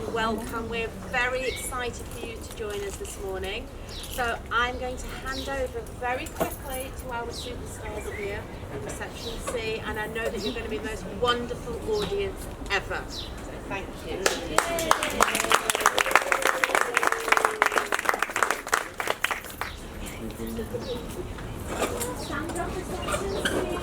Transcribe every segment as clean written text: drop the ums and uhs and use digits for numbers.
and welcome. We're very excited for you to join us this morning. So I'm going to hand over very quickly to our superstars here in reception C, and I know that you're going to be the most wonderful audience ever. So thank you. Stand up reception C.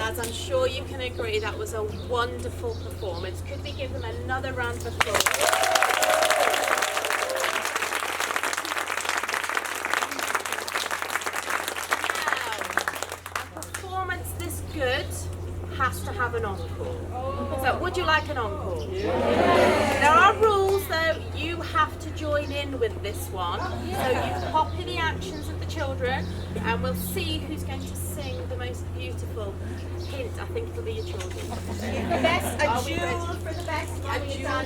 as I'm sure you can agree, that was a wonderful performance. Could we give them another round of applause? Now, a performance this good has to have an encore. So would you like an encore? Yeah. There are rules though, you have to join in with this one. So you copy the actions of the children and we'll see who's going to sing the most beautiful hint. I think it'll be your children. Best, a jewel for the best. A jewel.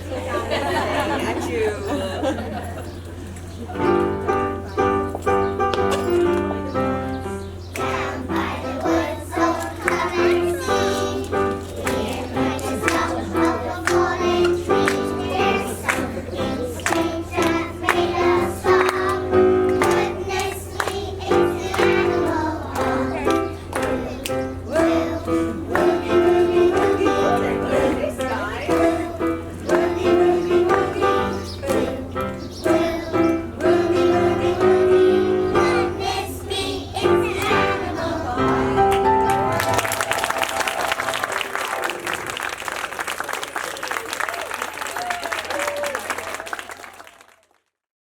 A jewel.